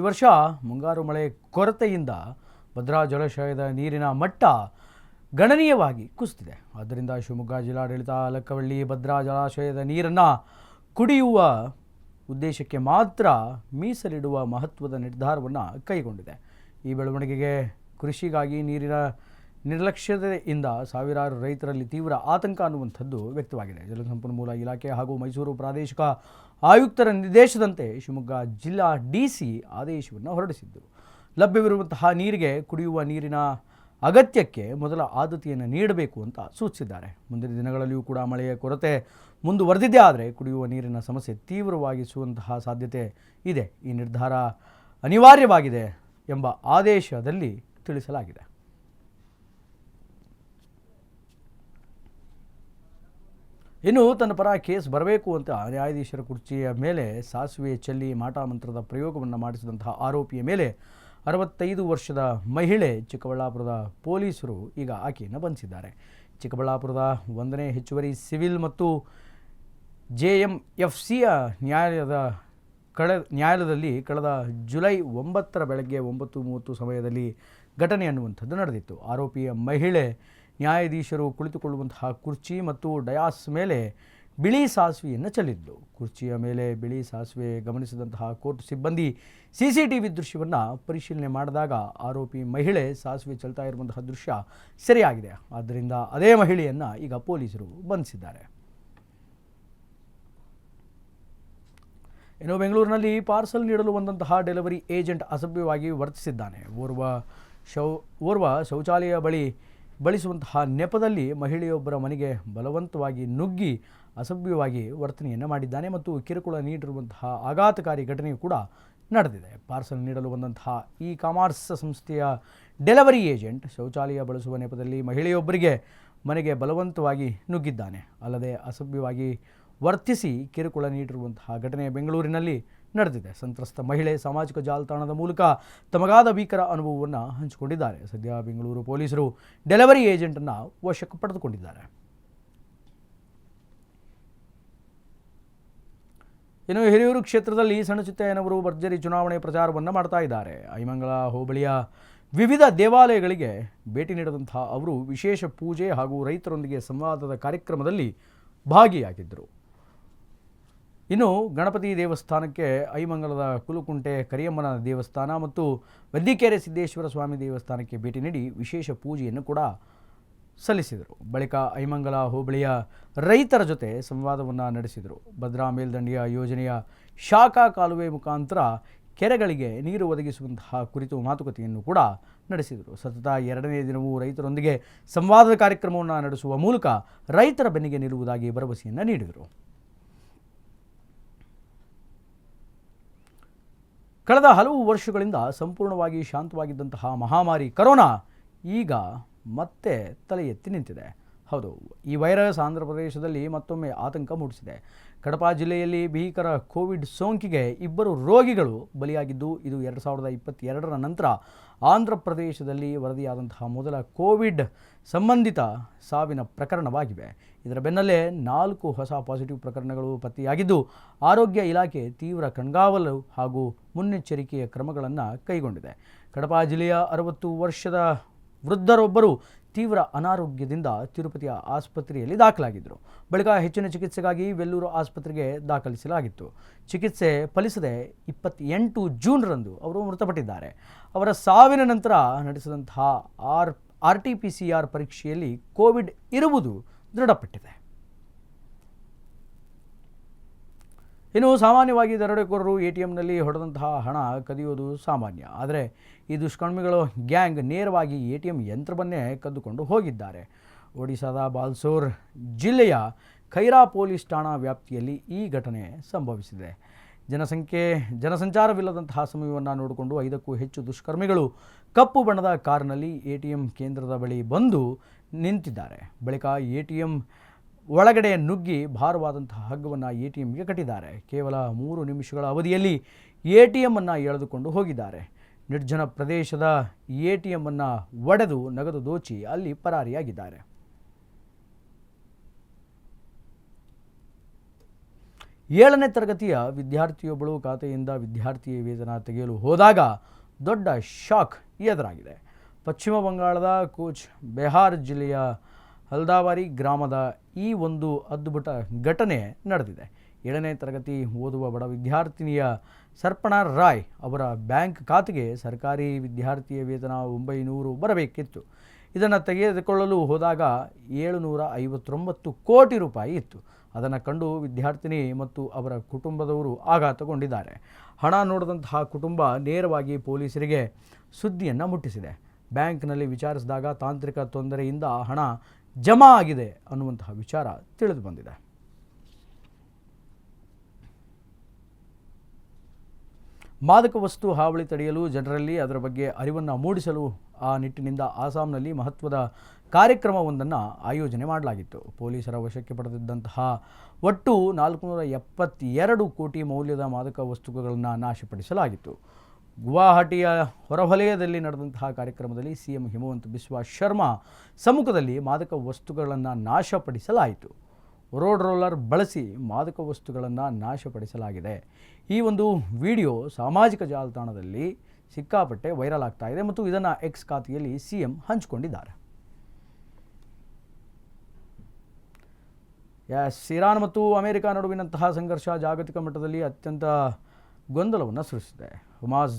ವರ್ಷ ಮುಂಗಾರು ಮಳೆ ಕೊರತೆಯಿಂದ ಭದ್ರಾ ಜಲಾಶಯದ ನೀರಿನ ಮಟ್ಟ ಗಣನೀಯವಾಗಿ ಕುಸಿದಿದೆ. ಆದ್ದರಿಂದ ಶಿವಮೊಗ್ಗ ಜಿಲ್ಲಾಡಳಿತ ಲಕ್ಕವಳ್ಳಿ ಭದ್ರಾ ಜಲಾಶಯದ ನೀರನ್ನು ಕುಡಿಯುವ ಉದ್ದೇಶಕ್ಕೆ ಮಾತ್ರ ಮೀಸಲಿಡುವ ಮಹತ್ವದ ನಿರ್ಧಾರವನ್ನು ಕೈಗೊಂಡಿದೆ. ಈ ಬೆಳವಣಿಗೆಗೆ ಕೃಷಿಗಾಗಿ ನೀರಿನ ನಿರ್ಲಕ್ಷ್ಯತೆಯಿಂದ ಸಾವಿರಾರು ರೈತರಲ್ಲಿ ತೀವ್ರ ಆತಂಕ ಅನ್ನುವಂಥದ್ದು ವ್ಯಕ್ತವಾಗಿದೆ. ಜಲಸಂಪನ್ಮೂಲ ಇಲಾಖೆ ಹಾಗೂ ಮೈಸೂರು ಪ್ರಾದೇಶಿಕ ಆಯುಕ್ತರ ನಿರ್ದೇಶದಂತೆ ಶಿವಮೊಗ್ಗ ಜಿಲ್ಲಾ ಡಿಸಿ ಆದೇಶವನ್ನು ಹೊರಡಿಸಿದ್ದರು. ಲಭ್ಯವಿರುವಂತಹ ನೀರಿಗೆ ಕುಡಿಯುವ ನೀರಿನ ಅಗತ್ಯಕ್ಕೆ ಮೊದಲ ಆದ್ಯತೆಯನ್ನು ನೀಡಬೇಕು ಅಂತ ಸೂಚಿಸಿದ್ದಾರೆ. ಮುಂದಿನ ದಿನಗಳಲ್ಲಿಯೂ ಕೂಡ ಮಳೆಯ ಕೊರತೆ ಮುಂದುವರೆದಿದೆ ಆದರೆ ಕುಡಿಯುವ ನೀರಿನ ಸಮಸ್ಯೆ ತೀವ್ರವಾಗಿಸುವಂತಹ ಸಾಧ್ಯತೆ ಇದೆ. ಈ ನಿರ್ಧಾರ ಅನಿವಾರ್ಯವಾಗಿದೆ ಎಂಬ ಆದೇಶದಲ್ಲಿ ತಿಳಿಸಲಾಗಿದೆ. ಇನ್ನು ತನ್ನ ಪರ ಕೇಸ್ ಬರಬೇಕು ಅಂತ ನ್ಯಾಯಾಧೀಶರ ಕುರ್ಚಿಯ ಮೇಲೆ ಸಾಸಿವೆ ಚೆಲ್ಲಿ ಮಾಟಮಂತ್ರದ ಪ್ರಯೋಗವನ್ನು ಮಾಡಿಸಿದಂತಹ ಆರೋಪಿಯ ಮೇಲೆ 65 ವರ್ಷದ ಮಹಿಳೆ ಚಿಕ್ಕಬಳ್ಳಾಪುರದ ಪೊಲೀಸರು ಈಗ ಆಕೆಯನ್ನು ಬಂಧಿಸಿದ್ದಾರೆ. ಚಿಕ್ಕಬಳ್ಳಾಪುರದ 1ನೇ ಹೆಚ್ಚುವರಿ ಸಿವಿಲ್ ಮತ್ತು JMFCಯ ನ್ಯಾಯಾಲಯದಲ್ಲಿ ಕಳೆದ ಜುಲೈ 9 ಬೆಳಗ್ಗೆ 9:30 ಸಮಯದಲ್ಲಿ ಘಟನೆ ಅನ್ನುವಂಥದ್ದು ನಡೆದಿತ್ತು. ಆರೋಪಿಯ ಮಹಿಳೆ ನ್ಯಾಯಾಧೀಶರು ಕುಳಿತುಕೊಳ್ಳುವಂತಹ ಕುರ್ಚಿ ಮತ್ತು ಡಯಾಸ್ ಮೇಲೆ ಬಿಳಿ ಸಾಸಿವೆಯನ್ನು ಚೆಲ್ಲಿದ್ದು. ಕುರ್ಚಿಯ ಮೇಲೆ ಬಿಳಿ ಸಾಸಿವೆ ಗಮನಿಸಿದಂತಹ ಕೋರ್ಟ್ ಸಿಬ್ಬಂದಿ CCTV ದೃಶ್ಯವನ್ನು ಪರಿಶೀಲನೆ ಮಾಡಿದಾಗ ಆರೋಪಿ ಮಹಿಳೆ ಸಾಸಿವೆ ಚೆಲ್ತಾ ಇರುವಂತಹ ದೃಶ್ಯ ಸೆರೆಯಾಗಿದೆ. ಆದ್ದರಿಂದ ಅದೇ ಮಹಿಳೆಯನ್ನು ಈಗ ಪೊಲೀಸರು ಬಂಧಿಸಿದ್ದಾರೆ. ಇನ್ನು ಬೆಂಗಳೂರಿನಲ್ಲಿ ಪಾರ್ಸಲ್ ನೀಡಲು ಬಂದಂತಹ ಡೆಲಿವರಿ ಏಜೆಂಟ್ ಅಸಭ್ಯವಾಗಿ ವರ್ತಿಸಿದ್ದಾನೆ. ಓರ್ವ ಶೌಚಾಲಯ ಬಳಸುವಂತಹ ನೆಪದಲ್ಲಿ ಮಹಿಳೆಯೊಬ್ಬರ ಮನೆಗೆ ಬಲವಂತವಾಗಿ ನುಗ್ಗಿ ಅಸಭ್ಯವಾಗಿ ವರ್ತನೆಯನ್ನು ಮಾಡಿದ್ದಾನೆ ಮತ್ತು ಕಿರುಕುಳ ನೀಡಿರುವಂತಹ ಆಘಾತಕಾರಿ ಘಟನೆಯೂ ಕೂಡ ನಡೆದಿದೆ. ಪಾರ್ಸಲ್ ನೀಡಲು ಬಂದಂತಹ ಕಾಮರ್ಸ್ ಸಂಸ್ಥೆಯ ಡೆಲಿವರಿ ಏಜೆಂಟ್ ಶೌಚಾಲಯ ಬಳಸುವ ನೆಪದಲ್ಲಿ ಮಹಿಳೆಯೊಬ್ಬರಿಗೆ ಮನೆಗೆ ಬಲವಂತವಾಗಿ ನುಗ್ಗಿದ್ದಾನೆ. ಅಲ್ಲದೆ ಅಸಭ್ಯವಾಗಿ ವರ್ತಿಸಿ ಕಿರುಕುಳ ನೀಡಿರುವಂತಹ ಘಟನೆ ಬೆಂಗಳೂರಿನಲ್ಲಿ ನಡೆದಿದೆ. ಸಂತ್ರಸ್ತ ಮಹಿಳೆ ಸಾಮಾಜಿಕ ಜಾಲತಾಣದ ಮೂಲಕ ತಮಗಾದ ಭೀಕರ ಅನುಭವವನ್ನು ಹಂಚಿಕೊಂಡಿದ್ದಾರೆ. ಸದ್ಯ ಬೆಂಗಳೂರು ಪೊಲೀಸರು ಡೆಲಿವರಿ ಏಜೆಂಟನ್ನು ವಶಕ್ಕೆ ಪಡೆದುಕೊಂಡಿದ್ದಾರೆ. ಇನ್ನು ಹಿರಿಯೂರು ಕ್ಷೇತ್ರದಲ್ಲಿ ಸಣ್ಣಚಿತ್ತಯ್ಯನವರು ಭರ್ಜರಿ ಚುನಾವಣೆ ಪ್ರಚಾರವನ್ನು ಮಾಡ್ತಾ ಇದ್ದಾರೆ. ಐಮಂಗಲ ಹೋಬಳಿಯ ವಿವಿಧ ದೇವಾಲಯಗಳಿಗೆ ಭೇಟಿ ನೀಡಿದಂತಹ ಅವರು ವಿಶೇಷ ಪೂಜೆ ಹಾಗೂ ರೈತರೊಂದಿಗೆ ಸಂವಾದದ ಕಾರ್ಯಕ್ರಮದಲ್ಲಿ ಭಾಗಿಯಾಗಿದ್ದರು. ಇನ್ನು ಗಣಪತಿ ದೇವಸ್ಥಾನಕ್ಕೆ ಐಮಂಗಲದ ಕುಲುಕುಂಟೆ ಕರಿಯಮ್ಮನ ದೇವಸ್ಥಾನ ಮತ್ತು ವದ್ದಿಕೆರೆ ಸಿದ್ದೇಶ್ವರ ಸ್ವಾಮಿ ದೇವಸ್ಥಾನಕ್ಕೆ ಭೇಟಿ ನೀಡಿ ವಿಶೇಷ ಪೂಜೆಯನ್ನು ಕೂಡ ಸಲ್ಲಿಸಿದರು. ಬಳಿಕ ಐಮಂಗಲ ಹೋಬಳಿಯ ರೈತರ ಜೊತೆ ಸಂವಾದವನ್ನು ನಡೆಸಿದರು. ಭದ್ರಾ ಮೇಲ್ದಂಡೆಯ ಯೋಜನೆಯ ಶಾಖಾ ಕಾಲುವೆ ಮುಖಾಂತರ ಕೆರೆಗಳಿಗೆ ನೀರು ಒದಗಿಸುವಂತಹ ಕುರಿತು ಮಾತುಕತೆಯನ್ನು ಕೂಡ ನಡೆಸಿದರು. ಸತತ 2ನೇ ದಿನವೂ ರೈತರೊಂದಿಗೆ ಸಂವಾದದ ಕಾರ್ಯಕ್ರಮವನ್ನು ನಡೆಸುವ ಮೂಲಕ ರೈತರ ಬೆನ್ನಿಗೆ ನಿಲ್ಲುವುದಾಗಿ ಭರವಸೆಯನ್ನು ನೀಡಿದರು. ಕಳೆದ ಹಲವು ವರ್ಷಗಳಿಂದ ಸಂಪೂರ್ಣವಾಗಿ ಶಾಂತವಾಗಿದ್ದಂತಹ ಮಹಾಮಾರಿ ಕರೋನಾ ಈಗ ಮತ್ತೆ ತಲೆ ಎತ್ತಿ ನಿಂತಿದೆ. ಹೌದು, ಈ ವೈರಸ್ ಆಂಧ್ರ ಪ್ರದೇಶದಲ್ಲಿ ಮತ್ತೊಮ್ಮೆ ಆತಂಕ ಮೂಡಿಸಿದೆ. ಕಡಪ ಜಿಲ್ಲೆಯಲ್ಲಿ ಭೀಕರ ಕೋವಿಡ್ ಸೋಂಕಿಗೆ 2 ರೋಗಿಗಳು ಬಲಿಯಾಗಿದ್ದು, ಇದು 2022ರ ನಂತರ ಆಂಧ್ರ ಪ್ರದೇಶದಲ್ಲಿ ವರದಿಯಾದಂತಹ ಮೊದಲ ಕೋವಿಡ್ ಸಂಬಂಧಿತ ಸಾವಿನ ಪ್ರಕರಣವಾಗಿವೆ. ಇದರ ಬೆನ್ನಲ್ಲೇ 4 ಹೊಸ ಪಾಸಿಟಿವ್ ಪ್ರಕರಣಗಳು ಪತ್ತೆಯಾಗಿದ್ದು, ಆರೋಗ್ಯ ಇಲಾಖೆ ತೀವ್ರ ಕಣ್ಗಾವಲು ಹಾಗೂ ಮುನ್ನೆಚ್ಚರಿಕೆಯ ಕ್ರಮಗಳನ್ನು ಕೈಗೊಂಡಿದೆ. ಕಡಪ ಜಿಲ್ಲೆಯ 60 ವರ್ಷದ ವೃದ್ಧರೊಬ್ಬರು ತೀವ್ರ ಅನಾರೋಗ್ಯದಿಂದ ತಿರುಪತಿಯ ಆಸ್ಪತ್ರೆಯಲ್ಲಿ ದಾಖಲಾಗಿದ್ದರು. ಬಳಿಕ ಹೆಚ್ಚಿನ ಚಿಕಿತ್ಸೆಗಾಗಿ ವೆಲ್ಲೂರು ಆಸ್ಪತ್ರೆಗೆ ದಾಖಲಿಸಲಾಗಿತ್ತು. ಚಿಕಿತ್ಸೆ ಫಲಿಸದೆ 28 ಜೂನ್ರಂದು ಅವರು ಮೃತಪಟ್ಟಿದ್ದಾರೆ. ಅವರ ಸಾವಿನ ನಂತರ ನಡೆಸಿದಂತಹ RT-PCR ಪರೀಕ್ಷೆಯಲ್ಲಿ ಕೋವಿಡ್ ಇರುವುದು ದೃಢಪಟ್ಟಿದೆ. ಇನ್ನು ಸಾಮಾನ್ಯವಾಗಿ ದರೋಡೆಕೋರರು ATMನಲ್ಲಿ ಹೊಡೆದಂತಹ ಹಣ ಕದಿಯೋದು ಸಾಮಾನ್ಯ. ಆದರೆ ಈ ದುಷ್ಕರ್ಮಿಗಳು ಗ್ಯಾಂಗ್ ನೇರವಾಗಿ ATM ಯಂತ್ರವನ್ನೇ ಕದ್ದುಕೊಂಡು ಹೋಗಿದ್ದಾರೆ. ಒಡಿಶಾದ ಬಾಲ್ಸೋರ್ ಜಿಲ್ಲೆಯ ಖೈರಾ ಪೊಲೀಸ್ ಠಾಣಾ ವ್ಯಾಪ್ತಿಯಲ್ಲಿ ಈ ಘಟನೆ ಸಂಭವಿಸಿದೆ. ಜನಸಂಚಾರವಿಲ್ಲದಂತಹ ಸಮಯವನ್ನು ನೋಡಿಕೊಂಡು 5ಕ್ಕೂ ಹೆಚ್ಚು ದುಷ್ಕರ್ಮಿಗಳು ಕಪ್ಪು ಬಣ್ಣದ ಕಾರಿನಲ್ಲಿ ATM ಕೇಂದ್ರದ ಬಳಿ ಬಂದು ನಿಂತಿದ್ದಾರೆ. ಬಳಿಕ ATM ಒಳಗಡೆ ನುಗ್ಗಿ ಭಾರವಾದಂತಹ ಹಗ್ಗವನ್ನು ATMಗೆ ಕಟ್ಟಿದ್ದಾರೆ. ಕೇವಲ 3 ನಿಮಿಷಗಳ ಅವಧಿಯಲ್ಲಿ ATM ಅನ್ನು ಎಳೆದುಕೊಂಡು ಹೋಗಿದ್ದಾರೆ. ನಿರ್ಜನ ಪ್ರದೇಶದ ATM ಅನ್ನು ಒಡೆದು ನಗದು ದೋಚಿ ಅಲ್ಲಿ ಪರಾರಿಯಾಗಿದ್ದಾರೆ. 7ನೇ ತರಗತಿಯ ವಿದ್ಯಾರ್ಥಿಯೊಬ್ಬಳು ಖಾತೆಯಿಂದ ವಿದ್ಯಾರ್ಥಿಯ ವೇತನ ತೆಗೆಯಲು ಹೋದಾಗ ದೊಡ್ಡ ಶಾಕ್ ಎದುರಾಗಿದೆ. ಪಶ್ಚಿಮ ಬಂಗಾಳದ ಕೂಚ್ ಬೆಹಾರ್ ಜಿಲ್ಲೆಯ ಹಲ್ದಾವಾರಿ ಗ್ರಾಮದ ಈ ಒಂದು ಅದ್ಭುತ ಘಟನೆ ನಡೆದಿದೆ. 7ನೇ ತರಗತಿ ಓದುವ ಬಡ ವಿದ್ಯಾರ್ಥಿನಿಯ ಸರ್ಪಣಾ ರಾಯ್ ಅವರ ಬ್ಯಾಂಕ್ ಖಾತೆಗೆ ಸರ್ಕಾರಿ ವಿದ್ಯಾರ್ಥಿಯ ವೇತನ 900 ಬರಬೇಕಿತ್ತು. ಇದನ್ನು ತೆಗೆದುಕೊಳ್ಳಲು ಹೋದಾಗ 759 ಕೋಟಿ ರೂಪಾಯಿ ಇತ್ತು. ಅದನ್ನು ಕಂಡು ವಿದ್ಯಾರ್ಥಿನಿ ಮತ್ತು ಅವರ ಕುಟುಂಬದವರು ಆಘಾತಗೊಂಡಿದ್ದಾರೆ. ಹಣ ನೋಡಿದಂತಹ ಕುಟುಂಬ ನೇರವಾಗಿ ಪೊಲೀಸರಿಗೆ ಸುದ್ದಿಯನ್ನು ಮುಟ್ಟಿಸಿದೆ. ಬ್ಯಾಂಕ್ನಲ್ಲಿ ವಿಚಾರಿಸಿದಾಗ ತಾಂತ್ರಿಕ ತೊಂದರೆಯಿಂದ ಹಣ ಜಮಾ ಆಗಿದೆ ಅನ್ನುವಂತಹ ವಿಚಾರ ತಿಳಿದು ಬಂದಿದೆ. ಮಾದಕ ವಸ್ತು ಹಾವಳಿ ತಡೆಯಲು ಜನರಲ್ಲಿ ಅದರ ಬಗ್ಗೆ ಅರಿವನ್ನು ಮೂಡಿಸಲು ಆ ನಿಟ್ಟಿನಿಂದ ಆಸಾಂನಲ್ಲಿ ಮಹತ್ವದ ಕಾರ್ಯಕ್ರಮವೊಂದನ್ನು ಆಯೋಜನೆ ಮಾಡಲಾಗಿತ್ತು. ಪೊಲೀಸರ ವಶಕ್ಕೆ ಪಡೆದಿದ್ದಂತಹ ಒಟ್ಟು 472 ಕೋಟಿ ಮೌಲ್ಯದ ಮಾದಕ ವಸ್ತುಗಳನ್ನು ನಾಶಪಡಿಸಲಾಗಿತ್ತು. ಗುವಾಹಟಿಯ ಹೊರವಲಯದಲ್ಲಿ ನಡೆದಂತಹ ಕಾರ್ಯಕ್ರಮದಲ್ಲಿ ಸಿಎಂ ಹಿಮವಂತ್ ಬಿಸ್ವಾ ಶರ್ಮಾ ಸಮ್ಮುಖದಲ್ಲಿ ಮಾದಕ ವಸ್ತುಗಳನ್ನು ನಾಶಪಡಿಸಲಾಯಿತು. ರೋಡ್ ರೋಲರ್ ಬಳಸಿ ಮಾದಕ ವಸ್ತುಗಳನ್ನು ನಾಶಪಡಿಸಲಾಗಿದೆ. ಈ ಒಂದು ವಿಡಿಯೋ ಸಾಮಾಜಿಕ ಜಾಲತಾಣದಲ್ಲಿ ಸಿಕ್ಕಾಪಟ್ಟೆ ವೈರಲ್ ಆಗ್ತಾ ಇದೆ ಮತ್ತು ಇದನ್ನು ಎಕ್ಸ್ ಖಾತೆಯಲ್ಲಿ ಸಿಎಂ ಹಂಚಿಕೊಂಡಿದ್ದಾರೆ. ಇರಾನ್ ಮತ್ತು ಅಮೆರಿಕ ನಡುವಿನಂತಹ ಸಂಘರ್ಷ ಜಾಗತಿಕ ಮಟ್ಟದಲ್ಲಿ ಅತ್ಯಂತ ಗೊಂದಲವನ್ನು ಸೃಷ್ಟಿಸಿದೆ. ಹಮಾಸ್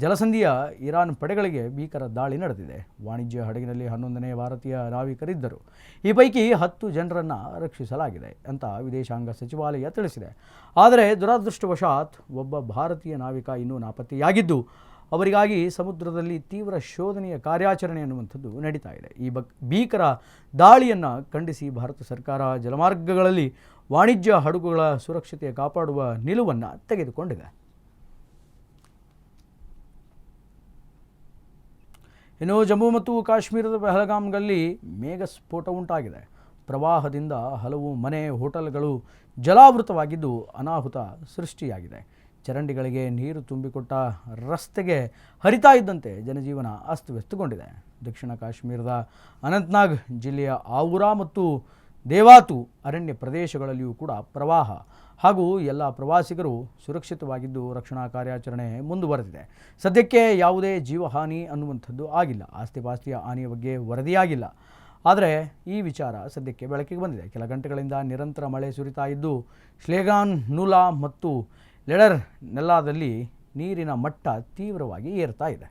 ಜಲಸಂಧಿಯ ಇರಾನ್ ಪಡೆಗಳಿಗೆ ಭೀಕರ ದಾಳಿ ನಡೆದಿದೆ. ವಾಣಿಜ್ಯ ಹಡಗಿನಲ್ಲಿ 11ನೇ ಭಾರತೀಯ ನಾವಿಕರಿದ್ದರು. ಈ ಪೈಕಿ 10 ಜನರನ್ನು ರಕ್ಷಿಸಲಾಗಿದೆ ಅಂತ ವಿದೇಶಾಂಗ ಸಚಿವಾಲಯ ತಿಳಿಸಿದೆ. ಆದರೆ ದುರದೃಷ್ಟವಶಾತ್ ಒಬ್ಬ ಭಾರತೀಯ ನಾವಿಕ ಇನ್ನೂ ನಾಪತ್ತೆಯಾಗಿದ್ದು ಅವರಿಗಾಗಿ ಸಮುದ್ರದಲ್ಲಿ ತೀವ್ರ ಶೋಧನೆಯ ಕಾರ್ಯಾಚರಣೆ ಅನ್ನುವಂಥದ್ದು ನಡೀತಾ ಇದೆ. ಈ ಭೀಕರ ದಾಳಿಯನ್ನು ಖಂಡಿಸಿ ಭಾರತ ಸರ್ಕಾರ ಜಲಮಾರ್ಗಗಳಲ್ಲಿ ವಾಣಿಜ್ಯ ಹಡಗುಗಳ ಸುರಕ್ಷತೆ ಕಾಪಾಡುವ ನಿಲುವನ್ನು ತೆಗೆದುಕೊಂಡಿದೆ. ಇನ್ನು ಜಮ್ಮು ಮತ್ತು ಕಾಶ್ಮೀರದ ಪಹಲ್ಗಾಮ್ನಲ್ಲಿ ಮೇಘ ಸ್ಫೋಟ ಉಂಟಾಗಿದೆ. ಪ್ರವಾಹದಿಂದ ಹಲವು ಮನೆ, ಹೋಟೆಲ್ಗಳು ಜಲಾವೃತವಾಗಿದ್ದು ಅನಾಹುತ ಸೃಷ್ಟಿಯಾಗಿದೆ. ಚರಂಡಿಗಳಿಗೆ ನೀರು ತುಂಬಿಕೊಟ್ಟ ರಸ್ತೆಗೆ ಹರಿತಾ ಇದ್ದಂತೆ ಜನಜೀವನ ಅಸ್ತವ್ಯಸ್ತಗೊಂಡಿದೆ. ದಕ್ಷಿಣ ಕಾಶ್ಮೀರದ ಅನಂತನಾಗ್ ಜಿಲ್ಲೆಯ ಆವುರಾ ಮತ್ತು ದೇವಾತು ಅರಣ್ಯ ಪ್ರದೇಶಗಳಲ್ಲಿಯೂ ಕೂಡ ಪ್ರವಾಹ ಹಾಗೂ ಎಲ್ಲ ಪ್ರವಾಸಿಗರು ಸುರಕ್ಷಿತವಾಗಿದ್ದು ರಕ್ಷಣಾ ಕಾರ್ಯಾಚರಣೆ ಮುಂದುವರೆದಿದೆ. ಸದ್ಯಕ್ಕೆ ಯಾವುದೇ ಜೀವಹಾನಿ ಅನ್ನುವಂಥದ್ದು ಆಗಿಲ್ಲ. ಆಸ್ತಿಪಾಸ್ತಿಯ ಹಾನಿಯ ಬಗ್ಗೆ ವರದಿಯಾಗಿಲ್ಲ. ಆದರೆ ಈ ವಿಚಾರ ಸದ್ಯಕ್ಕೆ ಬೆಳಕಿಗೆ ಬಂದಿದೆ. ಕೆಲ ಗಂಟೆಗಳಿಂದ ನಿರಂತರ ಮಳೆ ಸುರಿತಾ ಇದ್ದು ಶ್ಲೇಗಾನ್, ನೂಲಾ ಮತ್ತು ಲೆಡರ್ ನೆಲ್ಲಾದಲ್ಲಿ ನೀರಿನ ಮಟ್ಟ ತೀವ್ರವಾಗಿ ಏರ್ತಾ ಇದೆ.